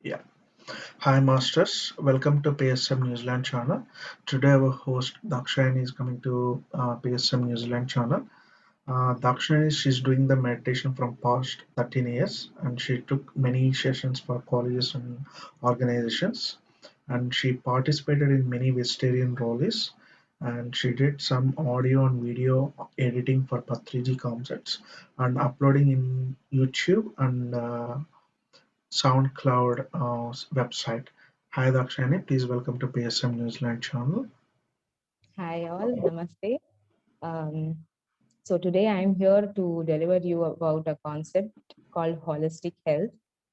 Yeah. Hi, Masters. Welcome to PSM New Zealand channel. Today, our host Dakshayani is coming to PSM New Zealand channel. Dakshayani, she's doing the meditation from past 13 years, and she took many sessions for colleges and organizations, and she participated in many vegetarian rallies, and she did some audio and video editing for Patriji concerts and uploading in YouTube and SoundCloud website. Hi Dakshani, please welcome to PSM New Zealand channel. Hi all, namaste. Um, so today I am here to deliver you about a concept called holistic health.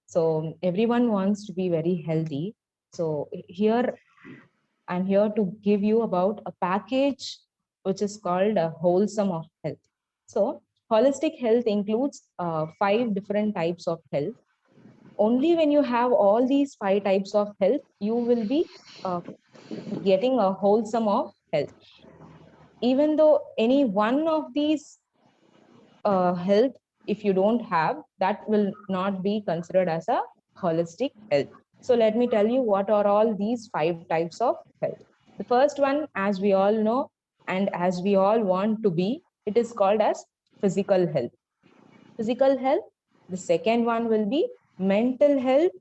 So everyone wants to be very healthy. So here I'm here to give you about a package which is called a wholesome of health. So holistic health includes five different types of health. Only when you have all these five types of health, you will be uh, getting a wholesome of health. Even though any one of these health, if you don't have, that will not be considered as a holistic health. So let me tell you what are all these five types of health. The first one, as we all know and as we all want to be, it is called as physical health. Physical health. The second one will be mental health,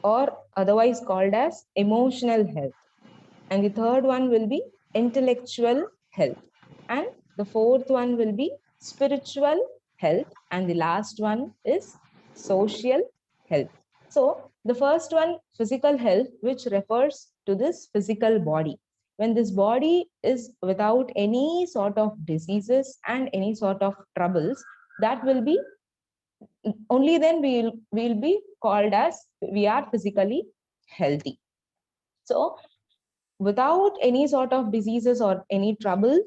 or otherwise called as emotional health. And the third one will be intellectual health. And the fourth one will be spiritual health. And the last one is social health. So, the first one, physical health, which refers to this physical body. When this body is without any sort of diseases and any sort of troubles, that will be only then we'll be called as we are physically healthy. So, without any sort of diseases or any trouble,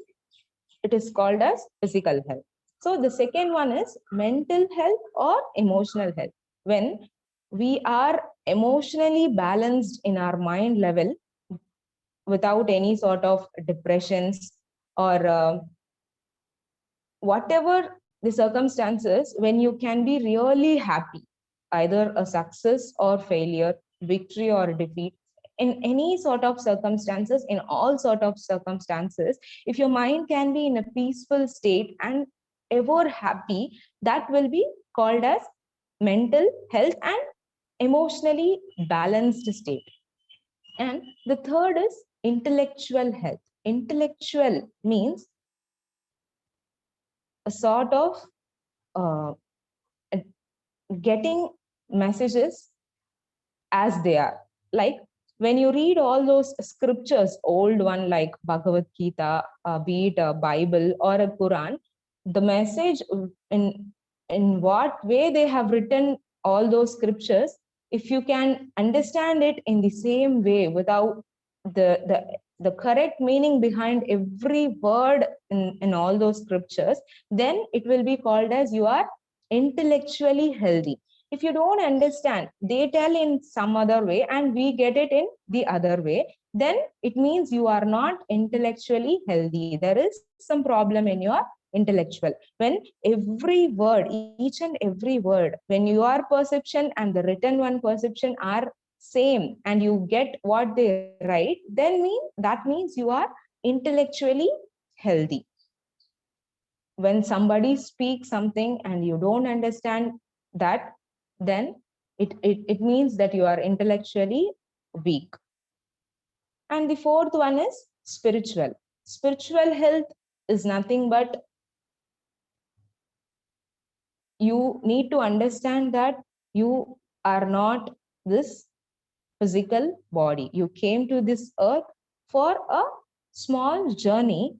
it is called as physical health. So the second one is mental health or emotional health. When we are emotionally balanced in our mind level, without any sort of depressions or whatever the circumstances, when you can be really happy, either a success or failure, victory or defeat, in any sort of circumstances, in all sort of circumstances, if your mind can be in a peaceful state and ever happy, that will be called as mental health and emotionally balanced state. And the third is intellectual health. Intellectual means a sort of uh, getting messages as they are. Like when you read all those scriptures, old one like Bhagavad Gita, be it a Bible or a Quran, the message in what way they have written all those scriptures, if you can understand it in the same way without the correct meaning behind every word in all those scriptures, then it will be called as you are intellectually healthy. If you don't understand, they tell in some other way and we get it in the other way, then it means you are not intellectually healthy. There is some problem in your intellectual. When every word, each and every word, when your perception and the written one perception are same and you get what they write, then that means you are intellectually healthy. When somebody speaks something and you don't understand that, then it means that you are intellectually weak. And the fourth one is spiritual. Spiritual health is nothing but you need to understand that you are not this physical body. You came to this earth for a small journey.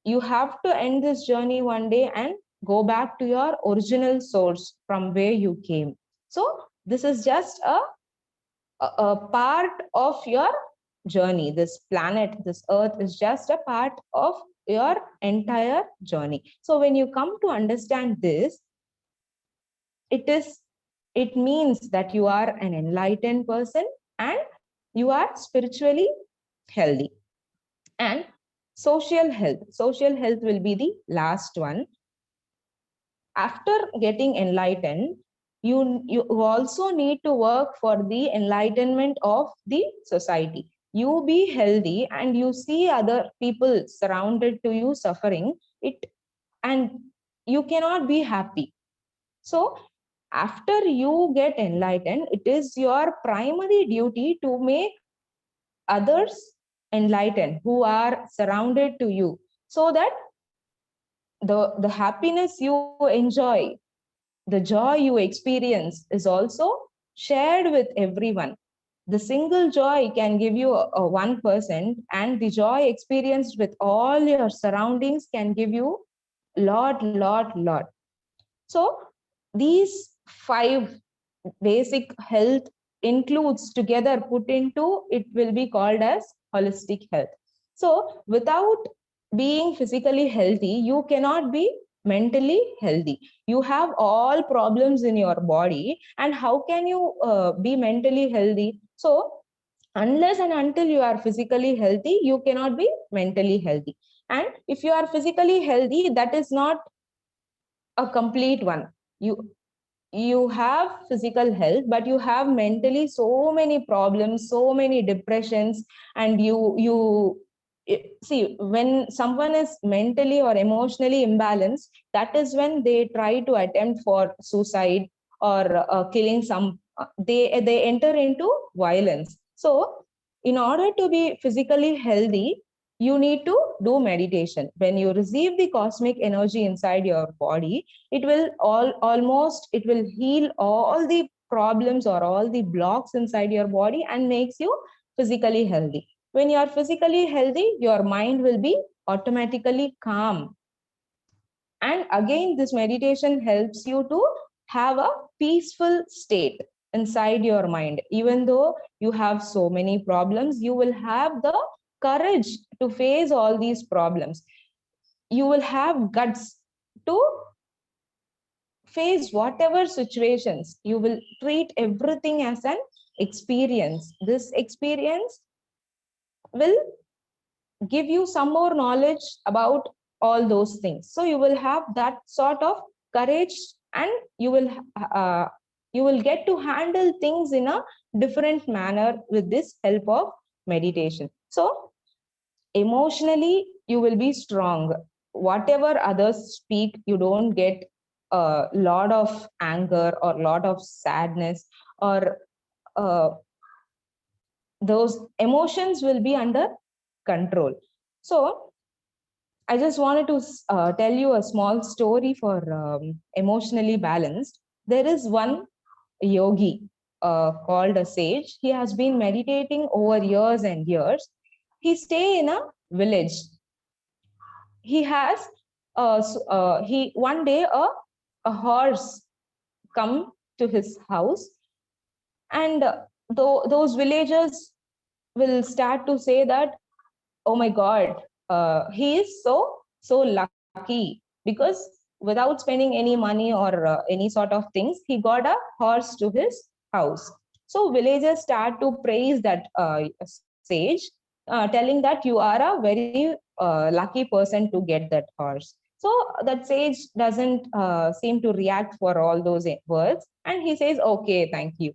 You have to end this journey one day and go back to your original source from where you came. So this is just a part of your journey. This planet, this earth is just a part of your entire journey. So when you come to understand this, it is it means that you are an enlightened person and you are spiritually healthy. And social health will be the last one. After getting enlightened, you also need to work for the enlightenment of the society. You be healthy and you see other people surrounded to you suffering it, and you cannot be happy. So after you get enlightened, it is your primary duty to make others enlightened who are surrounded to you, so that the happiness you enjoy, the joy you experience is also shared with everyone. The single joy can give you a 1%, and the joy experienced with all your surroundings can give you lot. So these five basic health includes together put into it will be called as holistic health. So without being physically healthy, you cannot be mentally healthy. You have all problems in your body, and how can you be mentally healthy? So unless and until you are physically healthy, you cannot be mentally healthy. And if you are physically healthy, that is not a complete one. You have physical health, but you have mentally so many problems, so many depressions. And see, when someone is mentally or emotionally imbalanced, that is when they try to attempt for suicide or killing some, they enter into violence. So in order to be physically healthy, you need to do meditation. When you receive the cosmic energy inside your body, it will almost it will heal all the problems or all the blocks inside your body and makes you physically healthy. When you are physically healthy, your mind will be automatically calm. And again, this meditation helps you to have a peaceful state inside your mind. Even though you have so many problems, you will have the courage to face all these problems. You will have guts to face whatever situations. You will treat everything as an experience. This experience will give you some more knowledge about all those things. So you will have that sort of courage, and uh, you will get to handle things in a different manner with this help of meditation. So emotionally you will be strong. Whatever others speak, you don't get a lot of anger or lot of sadness, or uh, those emotions will be under control. So I just wanted to tell you a small story for emotionally balanced. There is one yogi called a sage. He has been meditating over years and years. He stay in a village. He has he one day a horse come to his house, and those villagers will start to say that, oh my god, he is so lucky, because without spending any money or any sort of things, he got a horse to his house. So villagers start to praise that sage, telling that you are a very lucky person to get that horse. So that sage doesn't seem to react for all those words, and he says, okay, thank you.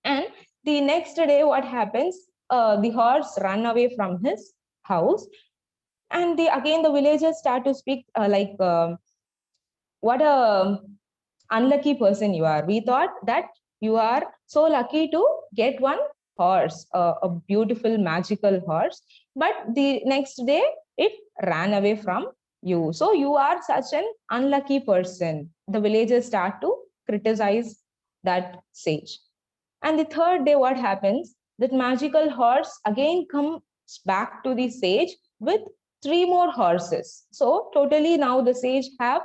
And the next day, what happens? The horse run away from his house, and again the villagers start to speak what a unlucky person you are. We thought that you are so lucky to get one horse, a beautiful magical horse, but the next day it ran away from you. So you are such an unlucky person. The villagers start to criticize that sage. And the third day, what happens? That magical horse again comes back to the sage with three more horses. So totally now the sage have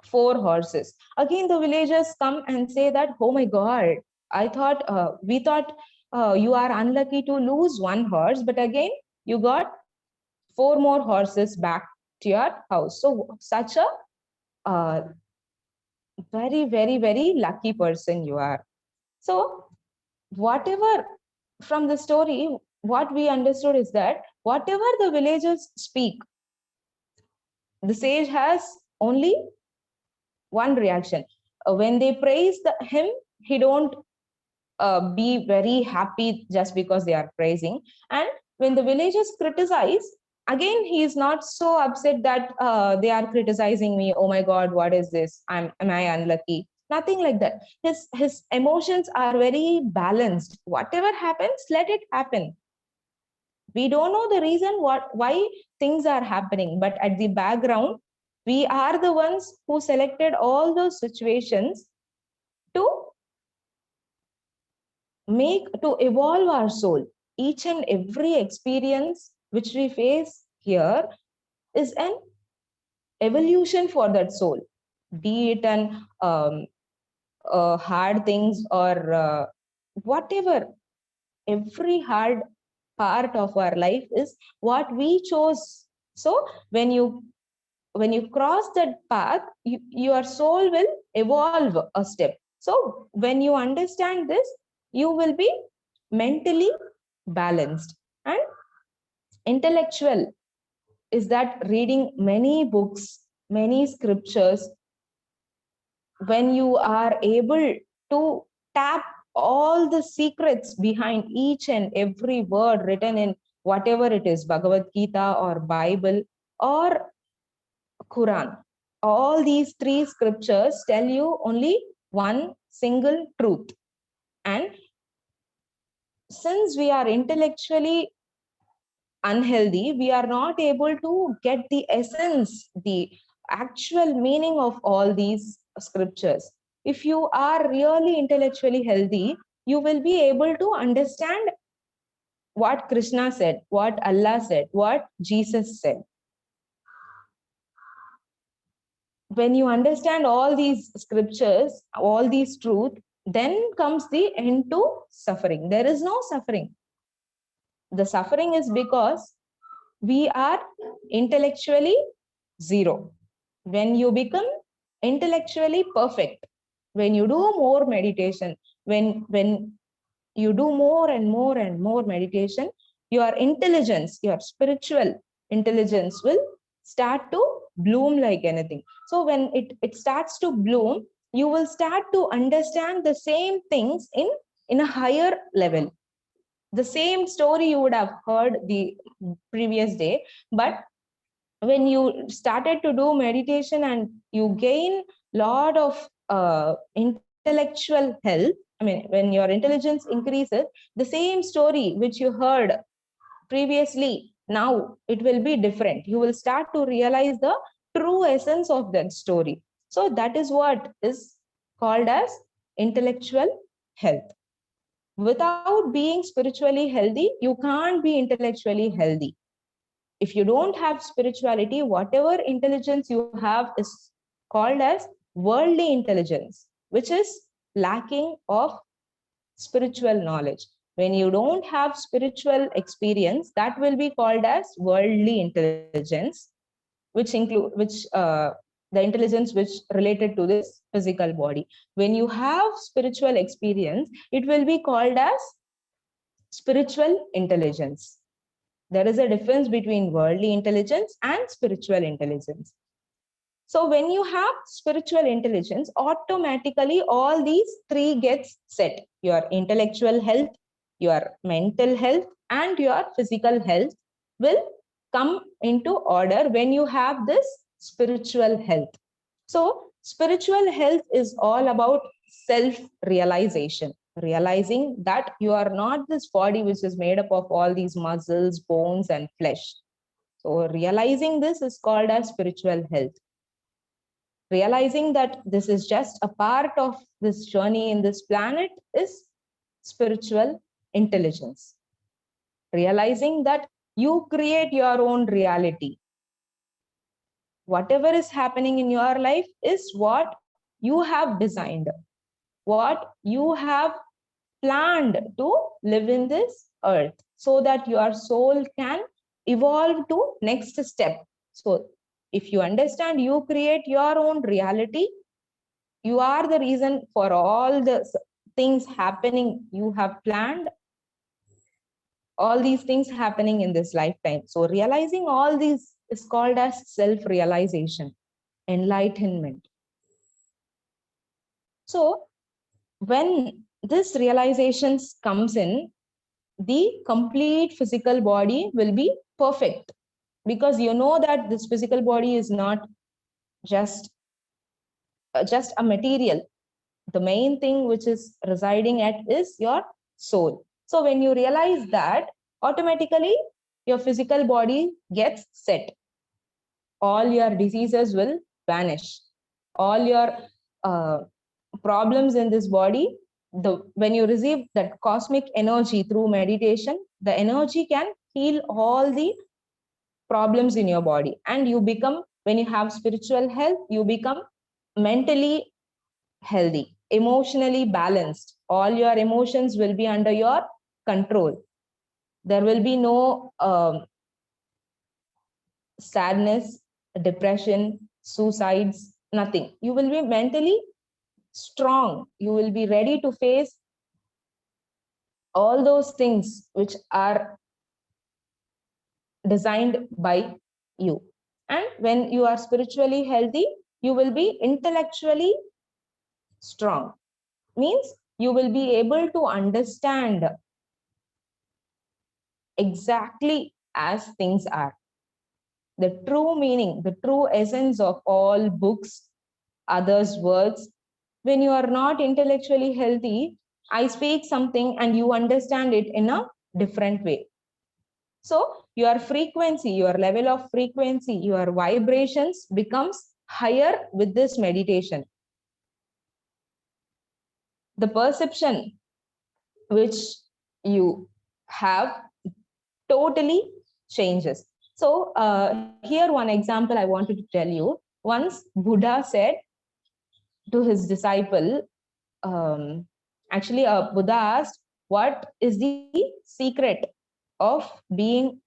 four horses. Again, the villagers come and say that, oh my God, we thought you are unlucky to lose one horse, but again, you got four more horses back to your house. So such a very lucky person you are. So whatever from the story, what we understood is that whatever the villagers speak, the sage has only one reaction. when they praise him, he don't be very happy just because they are praising. And when the villagers criticize, again he is not so upset that they are criticizing me. Oh my God, what is this? Am I unlucky? Nothing like that. His emotions are very balanced. Whatever happens, let it happen. We don't know the reason why things are happening, but at the background, we are the ones who selected all those situations to to evolve our soul. Each and every experience which we face here is an evolution for that soul, be it an hard things or whatever. Every hard part of our life is what we chose. So when you cross that path, your soul will evolve a step. So when you understand this, you will be mentally balanced. And intellectual is that reading many books, many scriptures, when you are able to tap all the secrets behind each and every word written in whatever it is, Bhagavad Gita or Bible or Quran. All these three scriptures tell you only one single truth. And since we are intellectually unhealthy, we are not able to get the essence, the actual meaning of all these scriptures. If you are really intellectually healthy, you will be able to understand what Krishna said, what Allah said, what Jesus said. When you understand all these scriptures, all these truths, then comes the end to suffering. There is no suffering. The suffering is because we are intellectually zero. When you become intellectually perfect, when you do more meditation, when you do more and more and more meditation, your intelligence, your spiritual intelligence will start to bloom like anything. So when it starts to bloom, you will start to understand the same things in a higher level. The same story you would have heard the previous day, but when you started to do meditation and you gain lot of intellectual health, I mean, when your intelligence increases, the same story which you heard previously, now it will be different. You will start to realize the true essence of that story. So that is what is called as intellectual health. Without being spiritually healthy, you can't be intellectually healthy. If you don't have spirituality, whatever intelligence you have is called as worldly intelligence, which is lacking of spiritual knowledge. When you don't have spiritual experience, that will be called as worldly intelligence, which the intelligence which related to this physical body. When you have spiritual experience, it will be called as spiritual intelligence. There is a difference between worldly intelligence and spiritual intelligence. So when you have spiritual intelligence, automatically all these three gets set. Your intellectual health, your mental health, and your physical health will come into order when you have this spiritual health. So spiritual health is all about self-realization, realizing that you are not this body which is made up of all these muscles, bones, and flesh. So realizing this is called as spiritual health. Realizing that this is just a part of this journey in this planet is spiritual intelligence. Realizing that you create your own reality. Whatever is happening in your life is what you have designed, what you have planned to live in this earth, so that your soul can evolve to next step. So if you understand you create your own reality, you are the reason for all the things happening you have planned, all these things happening in this lifetime. So realizing all these is called as self-realization, enlightenment. So when this realization comes in, the complete physical body will be perfect, because you know that this physical body is not just just a material. The main thing which is residing at is your soul. So when you realize that, automatically your physical body gets set. All your diseases will vanish. All your uh, problems in this body, when you receive that cosmic energy through meditation, the energy can heal all the problems in your body, and you become, when you have spiritual health, you become mentally healthy, emotionally balanced. All your emotions will be under your control. There will be no sadness, depression, suicides, nothing. You will be mentally strong. You will be ready to face all those things which are designed by you. And when you are spiritually healthy, you will be intellectually strong. Means you will be able to understand exactly as things are. The true meaning, the true essence of all books, others' words. When you are not intellectually healthy, I speak something and you understand it in a different way. So your frequency, your level of frequency, your vibrations becomes higher with this meditation. The perception which you have totally changes. So here one example I wanted to tell you. Once Buddha said to his disciple, um, actually Buddha asked, what is the secret of being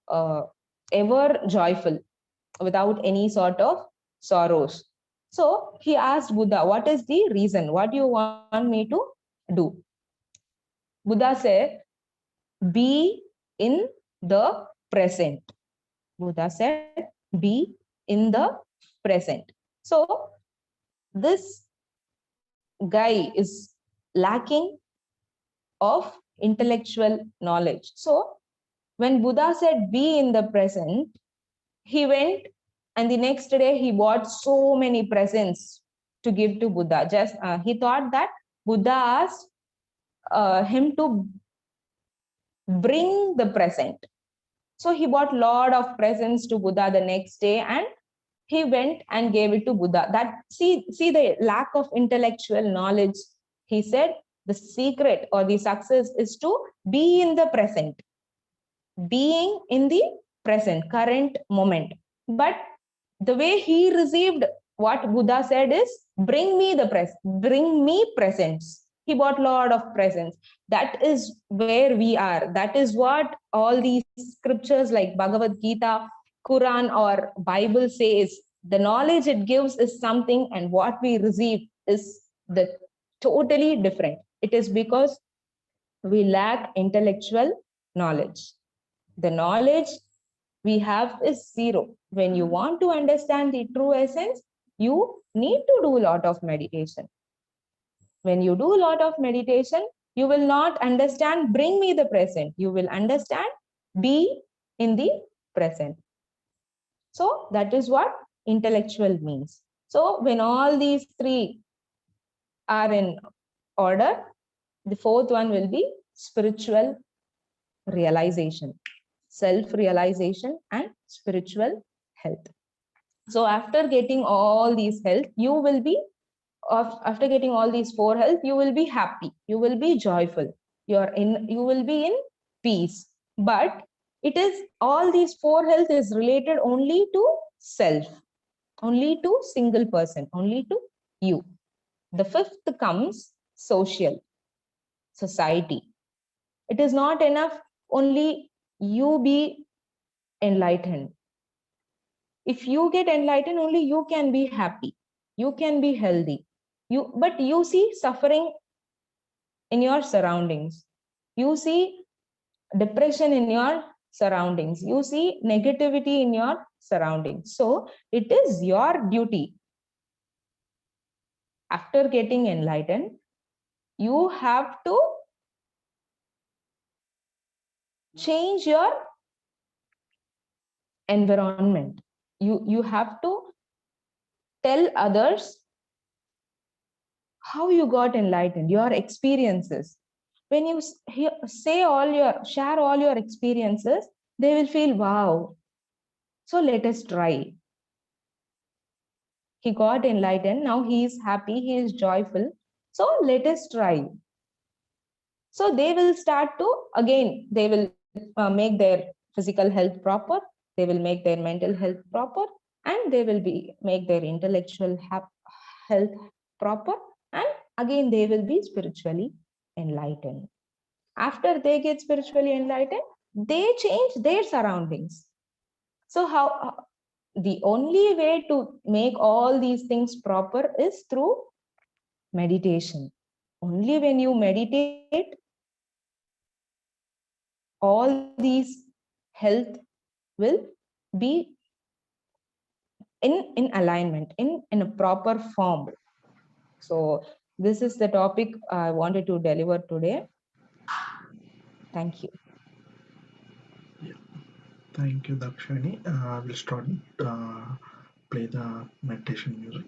uh, ever joyful without any sort of sorrows? So he asked Buddha, what is the reason? What do you want me to do? Buddha said, be in the present. Buddha said, be in the present. So this guy is lacking of intellectual knowledge. So when Buddha said, be in the present, he went and the next day he bought so many presents to give to Buddha. Just he thought that Buddha asked him to bring the present. So he bought lot of presents to Buddha the next day, and he went and gave it to Buddha. That see the lack of intellectual knowledge. He said the secret or the success is to be in the present, being in the present, current moment. But the way he received what Buddha said is, bring me the bring me presents. He bought a lot of presents. That is where we are. That is what all these scriptures like Bhagavad Gita, Quran, or Bible says. The knowledge it gives is something, and what we receive is the totally different. It is because we lack intellectual knowledge. The knowledge we have is zero. When you want to understand the true essence, you need to do a lot of meditation. When you do a lot of meditation, you will not understand, bring me the present. You will understand, be in the present. So that is what intellectual means. So when all these three are in order, the fourth one will be spiritual realization, self-realization, and spiritual health. So after getting all these health, you will be, after getting all these four health, you will be happy, you will be joyful, you will be in peace. But it is, all these four health is related only to self, only to single person, only to you. The fifth comes social, society. It is not enough only you be enlightened. If you get enlightened, only you can be happy, you can be healthy. But you see suffering in your surroundings, you see depression in your surroundings, you see negativity in your surroundings. So it is your duty after getting enlightened, you have to change your environment. You have to tell others how you got enlightened, your experiences. When you share all your experiences, they will feel, wow, so let us try. He got enlightened, now he is happy, he is joyful, so let us try. So they will start to, again, they will make their physical health proper, they will make their mental health proper, and they will make their intellectual health proper, and again they will be spiritually enlightened. After they get spiritually enlightened, they change their surroundings. So the only way to make all these things proper is through meditation. Only when you meditate, all these health will be in alignment, in a proper form. So this is the topic I wanted to deliver today. Thank you. Yeah. Thank you, Dakshani. I will start play the meditation music.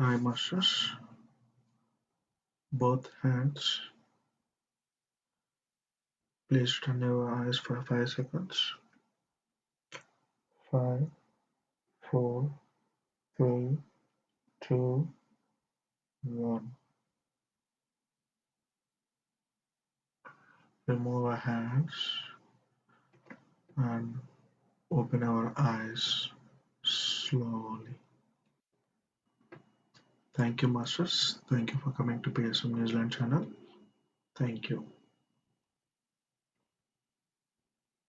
Hi, masters. Both hands. Please turn your eyes for 5 seconds. 5, 4, 3, 2, 1. Remove our hands and open our eyes slowly. Thank you, masters. Thank you for coming to PSM New Zealand channel. Thank you.